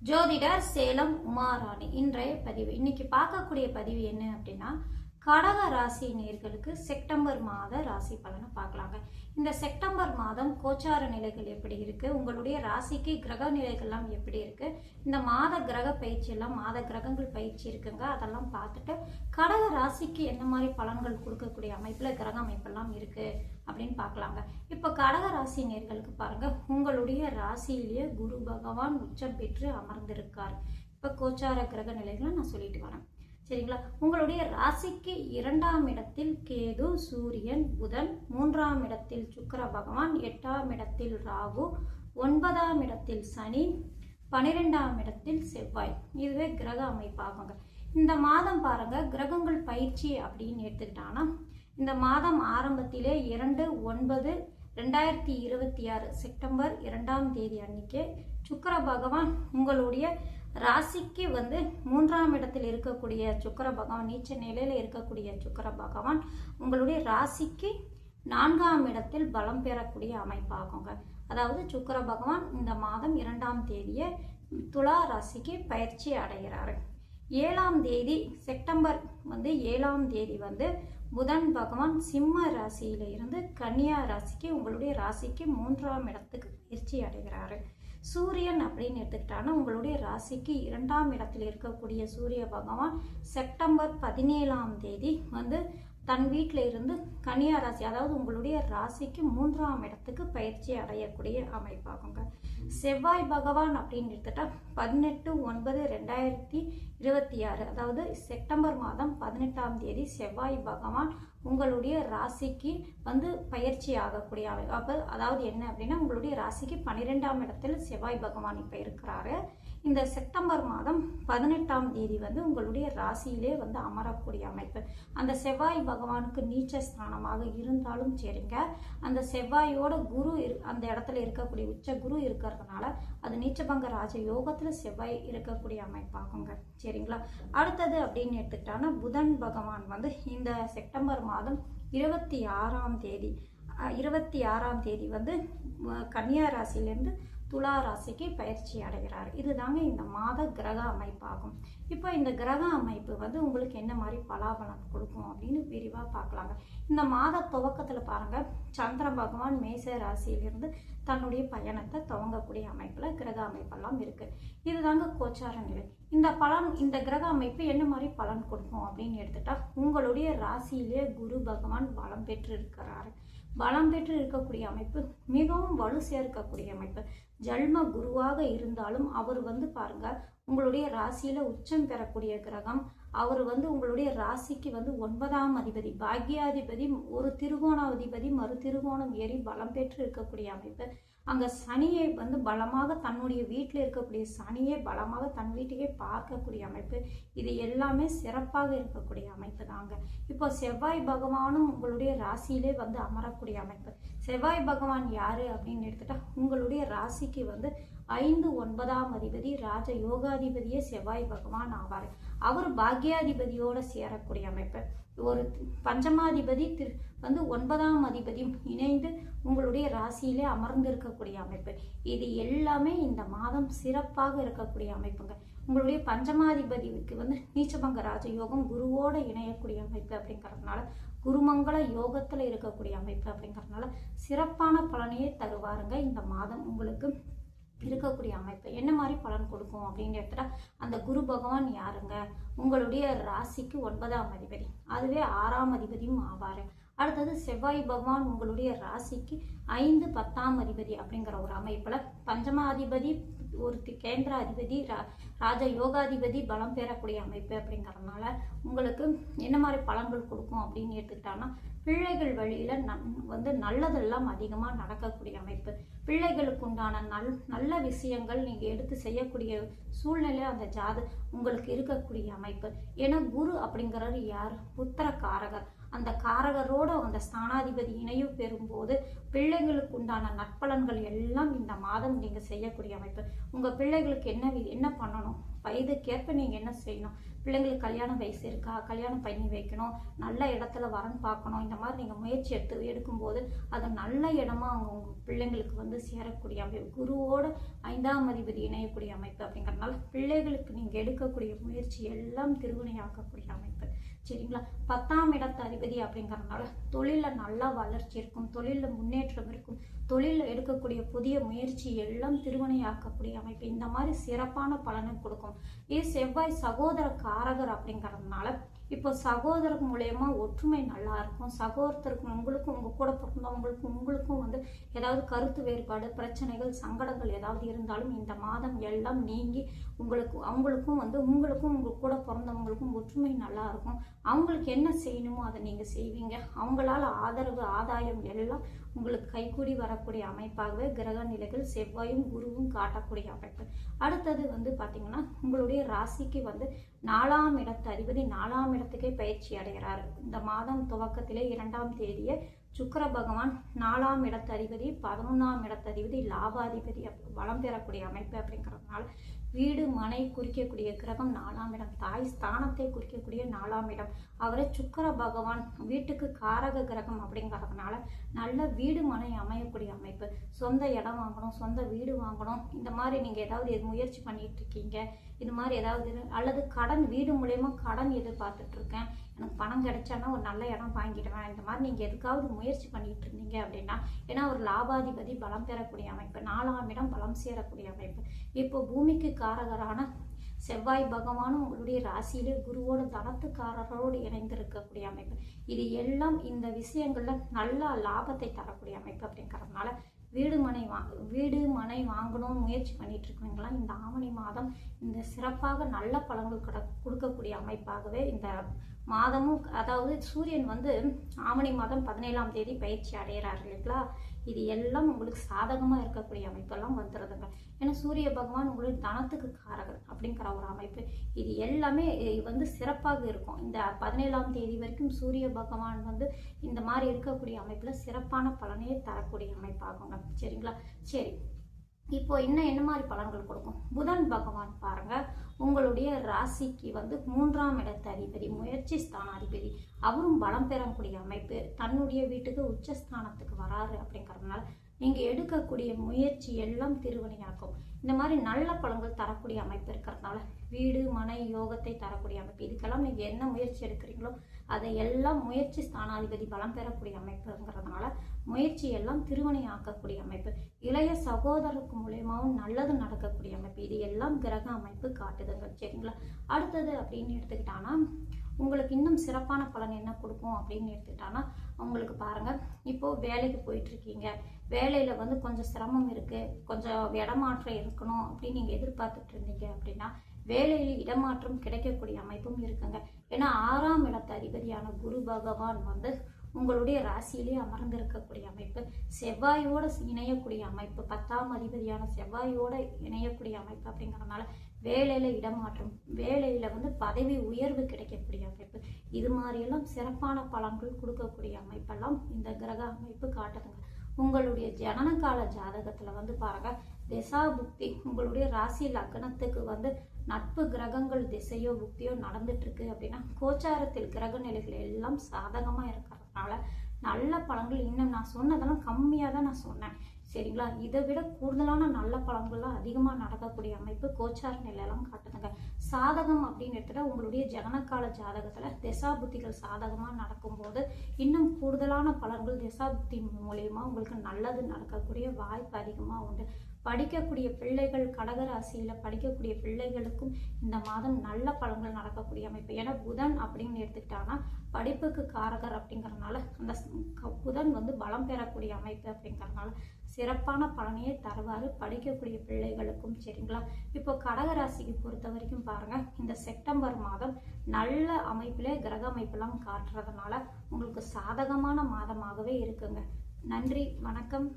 ஜோதிடர் சேலம் உமாராணி. இன்றைய பதிவு இன்னைக்கு பார்க்கக்கூடிய பதிவு என்ன அப்படின்னா, கடக ராசி நேயர்களுக்கு செப்டம்பர் மாத ராசி பலனை பார்க்கலாங்க. இந்த செப்டம்பர் மாதம் கோச்சார நிலைகள் எப்படி இருக்கு, உங்களுடைய ராசிக்கு கிரக நிலைகள்லாம் எப்படி இருக்கு, இந்த மாத கிரக பயிற்சி எல்லாம் மாத கிரகங்கள் பயிற்சி இருக்குங்க, அதெல்லாம் பார்த்துட்டு கடக ராசிக்கு என்ன மாதிரி பலன்கள் கொடுக்கக்கூடிய அமைப்புல கிரக அமைப்பெல்லாம் இருக்கு அப்படின்னு பார்க்கலாங்க. இப்போ கடக ராசி நேயர்களுக்கு பாருங்க, உங்களுடைய ராசியிலேயே குரு பகவான் உச்சம் பெற்று அமர்ந்திருக்கார். இப்போ கோச்சார கிரக நிலைகளை நான் சொல்லிட்டு வரேன், சரிங்களா? உங்களுடைய ராசிக்கு 2ஆம் இடத்தில் கேது, சூரியன், புதன், 3ஆம் இடத்தில் சுக்கிர பகவான், 8ஆம் இடத்தில் ராகு, 9ஆம் இடத்தில் சனி, 12ஆம் இடத்தில் செவ்வாய். இதுவே கிரக அமைப்பாகுங்க. இந்த மாதம் பாருங்க, கிரகங்கள் பயிற்சி அப்படின்னு எடுத்துக்கிட்டாங்கன்னா, இந்த மாதம் ஆரம்பத்திலே 2/9/2026 செப்டம்பர் 2ஆம் தேதி அன்னைக்கு சுக்கிர பகவான் உங்களுடைய ராசிக்கு 3ஆம் இடத்தில் இருக்கக்கூடிய சுக்கிர பகவான், நீச்ச நிலையில இருக்கக்கூடிய சுக்கிர பகவான் உங்களுடைய ராசிக்கு 4ஆம் இடத்தில் பலம் பெறக்கூடிய அமைப்பாகுங்க. அதாவது சுக்கிர பகவான் இந்த மாதம் 2ஆம் தேதியை துலா ராசிக்கு பயிற்சி அடைகிறாரு. 7ஆம் தேதி செப்டம்பர் 7ஆம் தேதி புதன் பகவான் சிம்ம ராசியில இருந்து கன்னியா ராசிக்கு உங்களுடைய ராசிக்கு 3ஆம் இடத்துக்கு பயிற்சி அடைகிறாரு. சூரியன் அப்படின்னு எடுத்துக்கிட்டாங்கன்னா, உங்களுடைய ராசிக்கு 2ஆம் இடத்தில் இருக்கக்கூடிய சூரிய பகவான் செப்டம்பர் 17ஆம் தேதி தன் வீட்டில இருந்து கன்னியா ராசி, அதாவது உங்களுடைய ராசிக்கு 3ஆம் இடத்துக்கு பயிற்சி அடையக்கூடிய அமைப்பாகுங்க. செவ்வாய் பகவான் அப்படின்னு எடுத்துட்டா 18/9/2026 அதாவது செப்டம்பர் மாதம் 18ஆம் தேதி செவ்வாய் பகவான் உங்களுடைய ராசிக்கு பயிற்சி ஆகக்கூடிய அப்போ அதாவது என்ன அப்படின்னா, உங்களுடைய ராசிக்கு 12ஆம் இடத்துல செவ்வாய் பகவான் இப்போ இருக்கிறாரு. இந்த செப்டம்பர் மாதம் 18ஆம் தேதி உங்களுடைய ராசியிலே அமரக்கூடிய அமைப்பு. அந்த செவ்வாய் பகவானுக்கு நீச்ச ஸ்தானமாக இருந்தாலும் சரிங்க, அந்த செவ்வாயோட குரு அந்த இடத்துல இருக்கக்கூடிய உச்ச குரு இருக்கிறதுனால அது நீச்சபங்க ராஜ யோகத்துல செவ்வாய் இருக்கக்கூடிய அமைப்பாகுங்க, சரிங்களா? அடுத்தது அப்படின்னு எடுத்துக்கிட்டாங்கன்னா, புதன் பகவான் இந்த செப்டம்பர் மாதம் 26ஆம் தேதி கன்னியா ராசியிலிருந்து துலா ராசிக்கு பயிற்சி அடைகிறார். இதுதாங்க இந்த மாத கிரக அமைப்பாகும். இப்போ இந்த கிரக அமைப்பு உங்களுக்கு என்ன மாதிரி பலாபலம் கொடுக்கும் அப்படின்னு விரிவாக பார்க்கலாங்க. இந்த மாத துவக்கத்தில் பாருங்க, சந்திர பகவான் மேச ராசியிலிருந்து தன்னுடைய பயணத்தை துவங்கக்கூடிய அமைப்புல கிரக அமைப்பெல்லாம் இருக்கு. இதுதாங்க கோச்சார நிலை. இந்த கிரக அமைப்பு என்ன மாதிரி பலன் கொடுக்கும் அப்படின்னு எடுத்துட்டா, உங்களுடைய ராசியிலே குரு பகவான் பலம் பெற்று இருக்கிறாரு. பலம் பெற்று இருக்கக்கூடிய அமைப்பு மிகவும் வலு சேர்க்கக்கூடிய அமைப்பு. ஜல்ம குருவாக இருந்தாலும் அவர் பாருங்க, உங்களுடைய ராசியில உச்சம் பெறக்கூடிய கிரகம். அவர் உங்களுடைய ராசிக்கு 9ஆம் அதிபதி, பாக்யாதிபதி, ஒரு திருகோணாதிபதி மறு திருகோணம் ஏறி பலம் பெற்று இருக்கக்கூடிய அமைப்பு. அங்க சனியை பலமாக தன்னுடைய வீட்டில் இருக்கக்கூடிய சனியை பலமாக தன் வீட்டுக்கே பார்க்கக்கூடிய அமைப்பு. இது எல்லாமே சிறப்பாக இருக்கக்கூடிய அமைப்பு தாங்க. இப்போ செவ்வாய் பகவானும் உங்களுடைய ராசியிலே அமரக்கூடிய அமைப்பு. செவ்வாய் பகவான் யாரு அப்படின்னு எடுத்துட்டா, உங்களுடைய ராசிக்கு 5/9ஆம் அதிபதி, ராஜ யோகாதிபதியே செவ்வாய் பகவான் ஆவார். அவர் பாக்யாதிபதியோட சேரக்கூடிய அமைப்பு. ஒரு பஞ்சமாதிபதி 9ஆம் அதிபதியும் இணைந்து உங்களுடைய ராசியிலே அமர்ந்து இருக்கக்கூடிய அமைப்பு. இது எல்லாமே இந்த மாதம் சிறப்பாக இருக்கக்கூடிய அமைப்புங்க. உங்களுடைய பஞ்சமாதிபதிக்கு நீச்சபங்க ராஜ யோகம் குருவோட இணையக்கூடிய அமைப்பு அப்படிங்கிறதுனால, குருமங்கள யோகத்துல இருக்கக்கூடிய அமைப்பு அப்படிங்கிறதுனால சிறப்பான பலனையே தருவாருங்க. இந்த மாதம் உங்களுக்கு இருக்கக்கூடிய அமைப்பு என்ன மாதிரி பலன் கொடுக்கும் அப்படின்னு எடுத்துட்டா, அந்த குரு பகவான் யாருங்க, உங்களுடைய ராசிக்கு 9ஆம் அதிபதி, அதுவே 6ஆம் அதிபதியும் ஆவாரு. அடுத்தது செவ்வாய் பகவான் உங்களுடைய ராசிக்கு 5, 10ஆம் அதிபதி அப்படிங்கிற ஒரு அமைப்புல பஞ்சமாதிபதி, ஒரு கேந்திர அதிபதி, ராஜ யோகாதிபதி பலம் பெறக்கூடிய அமைப்பு அப்படிங்கிறதுனால உங்களுக்கு என்ன மாதிரி பலன்கள் கொடுக்கும் அப்படின்னு எடுத்துக்கிட்டாங்கன்னா, பிள்ளைகள் வழியில நல்லதெல்லாம் அதிகமா நடக்கக்கூடிய அமைப்பு. பிள்ளைகளுக்கு உண்டான நல்ல விஷயங்கள் நீங்க எடுத்து செய்யக்கூடிய சூழ்நிலை அந்த உங்களுக்கு இருக்கக்கூடிய அமைப்பு. ஏன்னா குரு அப்படிங்கிறது யார், புத்திர காரகர். அந்த காரகரோட அந்த ஸ்தானாதிபதி இணைவு பெறும்போது பிள்ளைகளுக்கு உண்டான நற்பலன்கள் எல்லாம் இந்த மாதம் நீங்க செய்யக்கூடிய அமைப்பு. உங்க பிள்ளைகளுக்கு என்ன பண்ணணும், வயதுக்கேற்ப நீங்கள் என்ன செய்யணும், பிள்ளைங்களுக்கு கல்யாண வயசு இருக்கா, கல்யாணம் பண்ணி வைக்கணும், நல்ல இடத்துல வரன் பார்க்கணும், இந்த மாதிரி நீங்கள் முயற்சி எடுக்கும்போது அது நல்ல இடமா அவங்க உங்கள் பிள்ளைங்களுக்கு வந்து சேரக்கூடிய அமைப்பு. குருவோட 5ஆம் அதிபதி இணையக்கூடிய அமைப்பு அப்படிங்கிறதுனால பிள்ளைகளுக்கு நீங்கள் எடுக்கக்கூடிய முயற்சி எல்லாம் திருவினையாக்கக்கூடிய அமைப்பு. சரிங்களா? 10ஆம் இடத்து அதிபதி அப்படிங்கிறதுனால தொழிலில் நல்லா வளர்ச்சி இருக்கும், தொழிலில் முன்னேற்றம் இருக்கும், தொழிலில் எடுக்கக்கூடிய புதிய முயற்சி எல்லாம் திருவினையாக்கக்கூடிய அமைப்பு. இந்த மாதிரி சிறப்பான பலனை கொடுக்கும். இது செவ்வாய் சகோதர காரகர் அப்படிங்கிறதுனால இப்போ சகோதரர் மூலயமா ஒற்றுமை நல்லா இருக்கும். சகோதரருக்கும் உங்களுக்கும் உங்கள் கூட உங்களுக்கும் வந்து ஏதாவது கருத்து வேறுபாடு, பிரச்சனைகள், சங்கடங்கள் ஏதாவது இருந்தாலும் இந்த மாதம் எல்லாம் நீங்கி அவங்களுக்கும் உங்கள் கூட பிறந்தவங்களுக்கும் ஒற்றுமை நல்லா இருக்கும். அவங்களுக்கு என்ன செய்யணுமோ அதை நீங்கள் செய்வீங்க. அவங்களால ஆதரவு, ஆதாயம் எல்லாம் உங்களுக்கு கைக்கூடி வரக்கூடிய அமைப்பாகவே கிரக நிலைகள் செவ்வாயும் குருவும் காட்டக்கூடிய அமைப்பு. அடுத்தது பார்த்தீங்கன்னா உங்களுடைய ராசிக்கு 4ஆம் இடத்து அதிபதி 4ஆம் இடத்துக்கே பயிற்சி அடைகிறார். இந்த மாதம் துவக்கத்திலே 2ஆம் தேதியே சுக்கிர பகவான் 4ஆம் இடத்து அதிபதி 11ஆம் இடத்து அதிபதி லாபாதிபதி வளம் பெறக்கூடிய அமைப்பு அப்படிங்கிறதுனால வீடு மனை குறிக்கக்கூடிய கிரகம் 4ஆம் இடம், தாய் ஸ்தானத்தை குறிக்கக்கூடிய 4ஆம் இடம். அவரை சுக்கிர பகவான் வீட்டுக்கு காரக கிரகம் அப்படிங்கிறதுனால நல்ல வீடு மனை அமையக்கூடிய அமைப்பு. சொந்த இடம் வாங்கணும், சொந்த வீடு வாங்கணும், இந்த மாதிரி நீங்கள் ஏதாவது முயற்சி பண்ணிட்டு இருக்கீங்க, இது மாதிரி ஏதாவது அல்லது கடன், வீடு மூலயமா கடன் எதிர்பார்த்துட்டு இருக்கேன், எனக்கு பணம் கிடைச்சானா ஒரு நல்ல இடம் வாங்கிடுவேன், இந்த மாதிரி நீங்கள் எதுக்காவது முயற்சி பண்ணிட்டு இருந்தீங்க அப்படின்னா, ஏன்னா ஒரு லாபாதிபதி பலம் பெறக்கூடிய அமைப்பு, 4ஆம் இடம் பலம் சேரக்கூடிய அமைப்பு. இப்போ பூமிக்கு காரகரான செவ்வாய் பகவானும் உங்களுடைய ராசியிலே குருவோட தனத்துக்காரரோடு இணைந்து இருக்கக்கூடிய அமைப்பு. இது எல்லாம் இந்த விஷயங்கள்ல நல்ல லாபத்தை தரக்கூடிய அமைப்பு அப்படிங்கிறதுனால வீடு மனை வாங்கணும் முயற்சி பண்ணிட்டு இருக்கீங்களா, இந்த ஆவணி மாதம் இந்த சிறப்பாக நல்ல பலன்கள் கொடுக்கக்கூடிய அமைப்பாகவே இந்த மாதமும், அதாவது சூரியன் ஆவணி மாதம் 17ஆம் தேதி பயிற்சி அடைகிறார் இல்லைங்களா, இது எல்லாம் உங்களுக்கு சாதகமாக இருக்கக்கூடிய அமைப்பெல்லாம் வந்துடுதுங்க. ஏன்னா சூரிய பகவான் உங்களுடைய தனத்துக்கு காரகர் அப்படிங்கிற ஒரு அமைப்பு. இது எல்லாமே சிறப்பாக இருக்கும். இந்த 17ஆம் தேதி வரைக்கும் சூரிய பகவான் இந்த மாதிரி இருக்கக்கூடிய அமைப்பில் சிறப்பான பலனையே தரக்கூடிய அமைப்பாகுங்க. சரிங்களா? சரி, இப்போ என்ன மாதிரி பலன்கள் கொடுக்கும்? புதன் பகவான் பாருங்க உங்களுடைய ராசிக்கு 3ஆம் இடத்து அதிபதி, முயற்சி ஸ்தானாதிபதி, அவரும் பலம் பெறக்கூடிய அமைப்பு. தன்னுடைய வீட்டுக்கு உச்சஸ்தானத்துக்கு வராரு அப்படிங்கிறதுனால நீங்கள் எடுக்கக்கூடிய முயற்சி எல்லாம் திருவினையாக்கும். இந்த மாதிரி நல்ல பலன்கள் தரக்கூடிய அமைப்பு இருக்கிறதுனால வீடு மனை யோகத்தை தரக்கூடிய அமைப்பு. இதுக்கெல்லாம் நீங்கள் என்ன முயற்சி எடுக்கிறீங்களோ அதை எல்லாம் முயற்சி ஸ்தானாதிபதி பலம் பெறக்கூடிய அமைப்புங்கிறதுனால முயற்சி எல்லாம் திருவினையாக்கக்கூடிய அமைப்பு. இளைய சகோதரருக்கு மூலியமாகவும் நல்லது நடக்கக்கூடிய அமைப்பு. இது எல்லாம் கிரக அமைப்பு காட்டுதுங்க. சரிங்களா? அடுத்தது அப்படின்னு எடுத்துக்கிட்டானா உங்களுக்கு இன்னும் சிறப்பான பலன் என்ன கொடுக்கும் அப்படின்னு எடுத்துக்கிட்டானா, உங்களுக்கு பாருங்க, இப்போ வேலைக்கு போயிட்டு இருக்கீங்க, வேலையில கொஞ்சம் சிரமம் இருக்கு, கொஞ்சம் இடமாற்றம் இருக்கணும் அப்படின்னு நீங்க எதிர்பார்த்துட்டு இருந்தீங்க அப்படின்னா வேலையில் இடமாற்றம் கிடைக்கக்கூடிய அமைப்பும் இருக்குங்க. ஏன்னா 6ஆம் இடத்து அதிபதியான குரு பகவான் உங்களுடைய ராசியிலே அமர்ந்து இருக்கக்கூடிய அமைப்பு, செவ்வாயோட இணையக்கூடிய அமைப்பு, 10ஆம் அதிபதியான செவ்வாயோட இணையக்கூடிய அமைப்பு அப்படிங்கிறதுனால வேலையில இடமாற்றம், வேலையில பதவி உயர்வு கிடைக்கக்கூடிய அமைப்பு, இது மாதிரியெல்லாம் சிறப்பான பலன்கள் கொடுக்கக்கூடிய அமைப்பெல்லாம் இந்த கிரக அமைப்பு காட்டுதுங்க. உங்களுடைய ஜனனகால ஜாதகத்துல பாருங்க, திசா புக்தி உங்களுடைய ராசி லக்னத்துக்கு நட்பு கிரகங்கள் திசையோ புக்தியோ நடந்துட்டு இருக்கு அப்படின்னா கோச்சாரத்தில் கிரக நிலைகள் எல்லாம் சாதகமா இருக்கிறதுனால நல்ல பலன்கள், இன்னும் நான் சொன்னதெல்லாம் கம்மியாக தான் நான் சொன்னேன். சரிங்களா? இதை விட கூடுதலான நல்ல பலன்கள்லாம் அதிகமாக நடக்கக்கூடிய அமைப்பு கோச்சார நிலையெல்லாம் காட்டுதுங்க. சாதகம் அப்படின்னு எடுத்துட்டா உங்களுடைய ஜனனகால ஜாதகத்தில் திசாபுத்திகள் சாதகமாக நடக்கும்போது இன்னும் கூடுதலான பலன்கள் திசாபுத்தி மூலியமாக உங்களுக்கு நல்லது நடக்கக்கூடிய வாய்ப்பு அதிகமாக உண்டு. படிக்கக்கூடிய பிள்ளைகள், கடகராசியில் படிக்கக்கூடிய பிள்ளைகளுக்கும் இந்த மாதம் நல்ல பலன்கள் நடக்கக்கூடிய அமைப்பு. ஏன்னா புதன் அப்படின்னு எடுத்துக்கிட்டாங்கன்னா படிப்புக்கு காரகர் அப்படிங்கிறதுனால அந்த புதன் பலம் பெறக்கூடிய அமைப்பு அப்படிங்கிறதுனால சிறப்பான பலனையே தருவாரு படிக்கக்கூடிய பிள்ளைகளுக்கும். சரிங்களா? இப்போ கடகராசிக்கு பொறுத்த வரைக்கும் பாருங்க, இந்த செப்டம்பர் மாதம் நல்ல அமைப்பிலே கிரக அமைப்பெல்லாம் காட்டுறதுனால உங்களுக்கு சாதகமான மாதமாகவே இருக்குங்க. நன்றி, வணக்கம்.